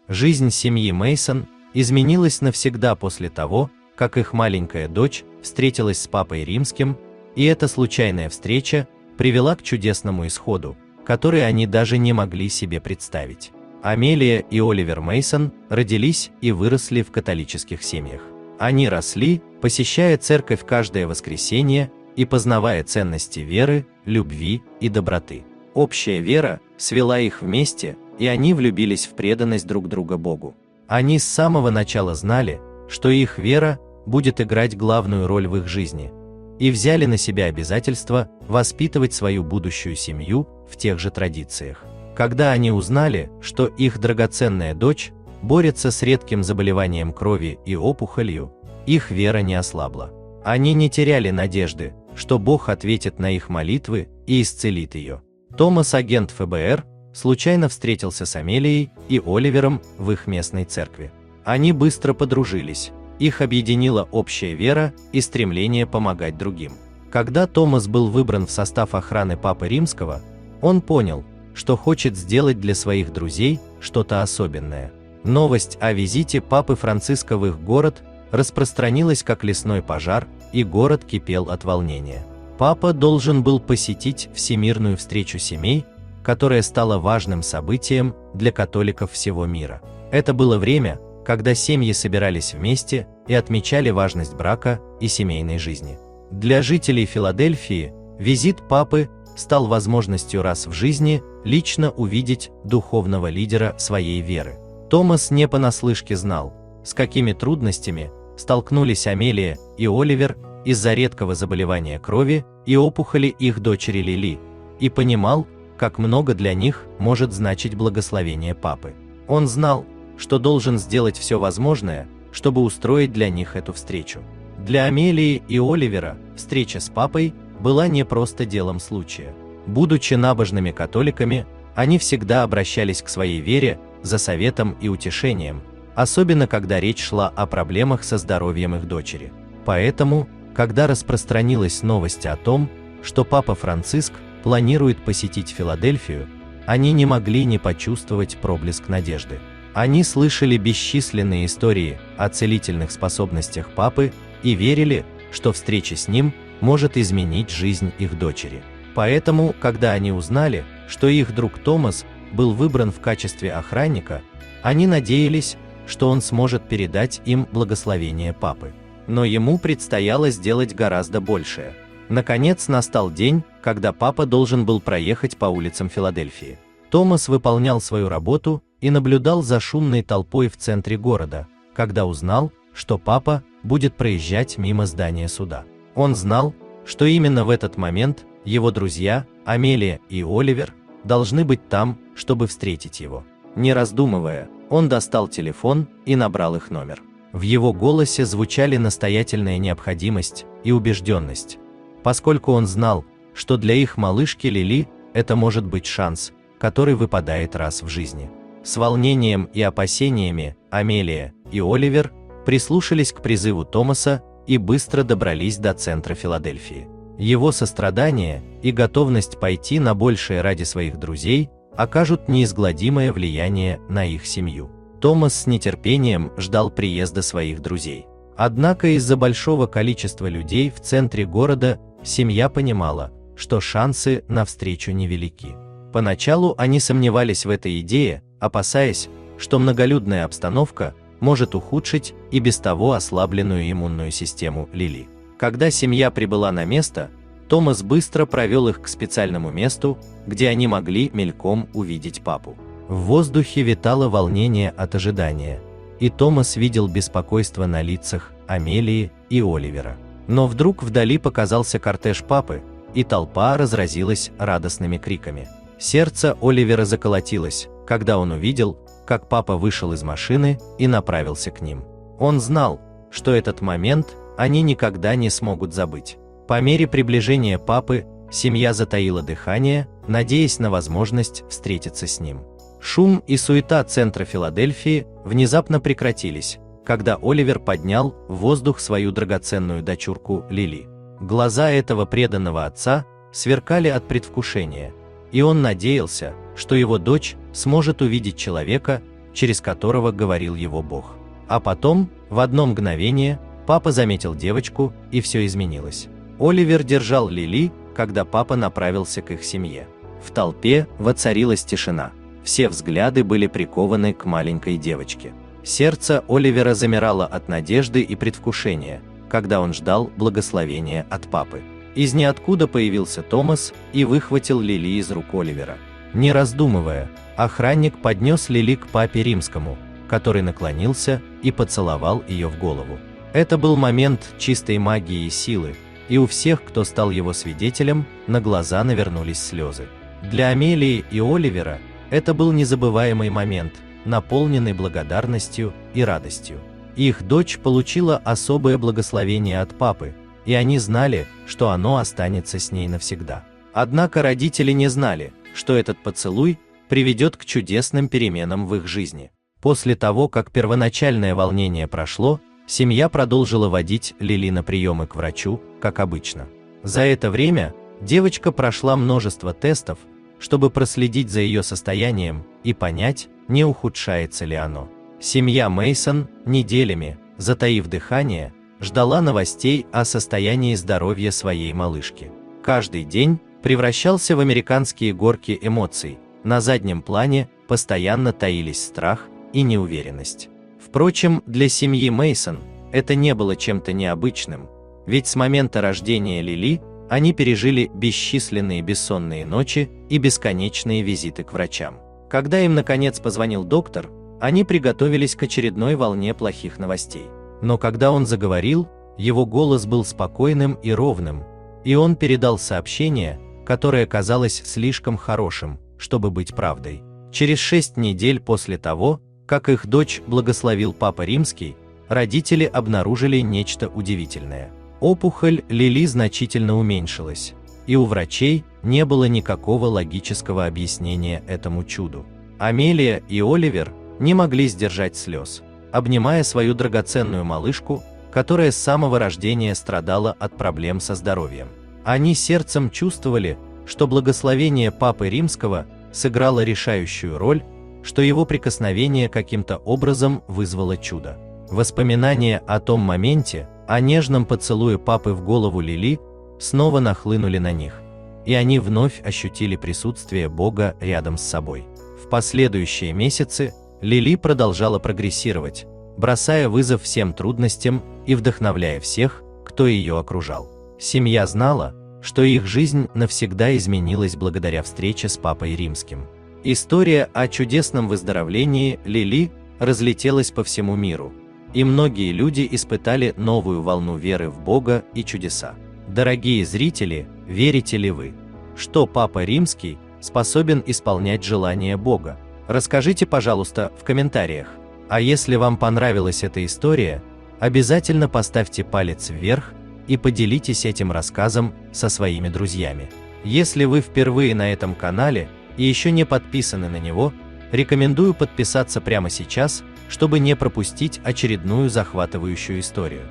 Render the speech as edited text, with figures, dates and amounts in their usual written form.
Жизнь семьи Мейсон изменилась навсегда после того, как их маленькая дочь встретилась с папой римским, и эта случайная встреча привела к чудесному исходу, который они даже не могли себе представить. Амелия и Оливер Мейсон родились и выросли в католических семьях. Они росли, посещая церковь каждое воскресенье и познавая ценности веры, любви и доброты. Общая вера свела их вместе, и они влюбились в преданность друг друга Богу. Они с самого начала знали, что их вера будет играть главную роль в их жизни, и взяли на себя обязательство воспитывать свою будущую семью в тех же традициях. Когда они узнали, что их драгоценная дочь борется с редким заболеванием крови и опухолью, их вера не ослабла. Они не теряли надежды, что Бог ответит на их молитвы и исцелит ее. Томас, агент ФБР, случайно встретился с Амелией и Оливером в их местной церкви. Они быстро подружились, их объединила общая вера и стремление помогать другим. Когда Томас был выбран в состав охраны Папы Римского, он понял, что хочет сделать для своих друзей что-то особенное. Новость о визите Папы Франциска в их город распространилась как лесной пожар, и город кипел от волнения. Папа должен был посетить Всемирную встречу семей, которая стала важным событием для католиков всего мира. Это было время, когда семьи собирались вместе и отмечали важность брака и семейной жизни. Для жителей Филадельфии визит Папы стал возможностью раз в жизни лично увидеть духовного лидера своей веры. Томас не понаслышке знал, с какими трудностями столкнулись Амелия и Оливер из-за редкого заболевания крови и опухоли их дочери Лили, и понимал, как много для них может значить благословение Папы. Он знал, что должен сделать все возможное, чтобы устроить для них эту встречу. Для Амелии и Оливера встреча с Папой была не просто делом случая. Будучи набожными католиками, они всегда обращались к своей вере за советом и утешением, особенно когда речь шла о проблемах со здоровьем их дочери. Поэтому, когда распространилась новость о том, что Папа Франциск планирует посетить Филадельфию, они не могли не почувствовать проблеск надежды. Они слышали бесчисленные истории о целительных способностях Папы и верили, что встреча с ним может изменить жизнь их дочери. Поэтому, когда они узнали, что их друг Томас был выбран в качестве охранника, они надеялись, что он сможет передать им благословение Папы. Но ему предстояло сделать гораздо большее. Наконец настал день, когда Папа должен был проехать по улицам Филадельфии. Томас выполнял свою работу и наблюдал за шумной толпой в центре города, когда узнал, что Папа будет проезжать мимо здания суда. Он знал, что именно в этот момент его друзья, Амелия и Оливер, должны быть там, чтобы встретить его. Не раздумывая, он достал телефон и набрал их номер. В его голосе звучали настоятельная необходимость и убежденность, поскольку он знал, что для их малышки Лили это может быть шанс, который выпадает раз в жизни. С волнением и опасениями Амелия и Оливер прислушались к призыву Томаса и быстро добрались до центра Филадельфии. Его сострадание и готовность пойти на большее ради своих друзей окажут неизгладимое влияние на их семью. Томас с нетерпением ждал приезда своих друзей. Однако из-за большого количества людей в центре города семья понимала, что шансы на встречу невелики. Поначалу они сомневались в этой идее, опасаясь, что многолюдная обстановка может ухудшить и без того ослабленную иммунную систему Лили. Когда семья прибыла на место, Томас быстро провел их к специальному месту, где они могли мельком увидеть Папу. В воздухе витало волнение от ожидания, и Томас видел беспокойство на лицах Амелии и Оливера. Но вдруг вдали показался кортеж Папы, и толпа разразилась радостными криками. Сердце Оливера заколотилось, когда он увидел, как Папа вышел из машины и направился к ним. Он знал, что этот момент они никогда не смогут забыть. По мере приближения Папы семья затаила дыхание, надеясь на возможность встретиться с ним. Шум и суета центра Филадельфии внезапно прекратились, когда Оливер поднял в воздух свою драгоценную дочурку Лили. Глаза этого преданного отца сверкали от предвкушения, и он надеялся, что его дочь сможет увидеть человека, через которого говорил его Бог. А потом, в одно мгновение, папа заметил девочку, и все изменилось. Оливер держал Лили, когда папа направился к их семье. В толпе воцарилась тишина. Все взгляды были прикованы к маленькой девочке. Сердце Оливера замирало от надежды и предвкушения, когда он ждал благословения от папы. Из ниоткуда появился Томас и выхватил Лили из рук Оливера. Не раздумывая, охранник поднес Лили к папе Римскому, который наклонился и поцеловал ее в голову. Это был момент чистой магии и силы, и у всех, кто стал его свидетелем, на глаза навернулись слезы. Для Амелии и Оливера это был незабываемый момент, наполненный благодарностью и радостью. Их дочь получила особое благословение от папы, и они знали, что оно останется с ней навсегда. Однако родители не знали, что этот поцелуй приведет к чудесным переменам в их жизни. После того, как первоначальное волнение прошло, семья продолжила водить Лили на приемы к врачу, как обычно. За это время девочка прошла множество тестов, чтобы проследить за ее состоянием и понять, не ухудшается ли оно. Семья Мейсон неделями, затаив дыхание, ждала новостей о состоянии здоровья своей малышки. Каждый день превращался в американские горки эмоций, на заднем плане постоянно таились страх и неуверенность. Впрочем, для семьи Мейсон это не было чем-то необычным, ведь с момента рождения Лили они пережили бесчисленные бессонные ночи и бесконечные визиты к врачам. Когда им наконец позвонил доктор, они приготовились к очередной волне плохих новостей. Но когда он заговорил, его голос был спокойным и ровным, и он передал сообщение, которое казалось слишком хорошим, чтобы быть правдой. Через 6 недель после того, как их дочь благословил Папа Римский, родители обнаружили нечто удивительное. Опухоль Лили значительно уменьшилась, и у врачей не было никакого логического объяснения этому чуду. Амелия и Оливер не могли сдержать слез, обнимая свою драгоценную малышку, которая с самого рождения страдала от проблем со здоровьем. Они сердцем чувствовали, что благословение Папы Римского сыграло решающую роль, что его прикосновение каким-то образом вызвало чудо. Воспоминания о том моменте, о нежном поцелуе папы в голову Лили, снова нахлынули на них, и они вновь ощутили присутствие Бога рядом с собой. В последующие месяцы Лили продолжала прогрессировать, бросая вызов всем трудностям и вдохновляя всех, кто ее окружал. Семья знала, что их жизнь навсегда изменилась благодаря встрече с Папой Римским. История о чудесном выздоровлении Лили разлетелась по всему миру, и многие люди испытали новую волну веры в Бога и чудеса. Дорогие зрители, верите ли вы, что Папа Римский способен исполнять желания Бога? Расскажите, пожалуйста, в комментариях. А если вам понравилась эта история, обязательно поставьте палец вверх и поделитесь этим рассказом со своими друзьями. Если вы впервые на этом канале и еще не подписаны на него, рекомендую подписаться прямо сейчас, чтобы не пропустить очередную захватывающую историю.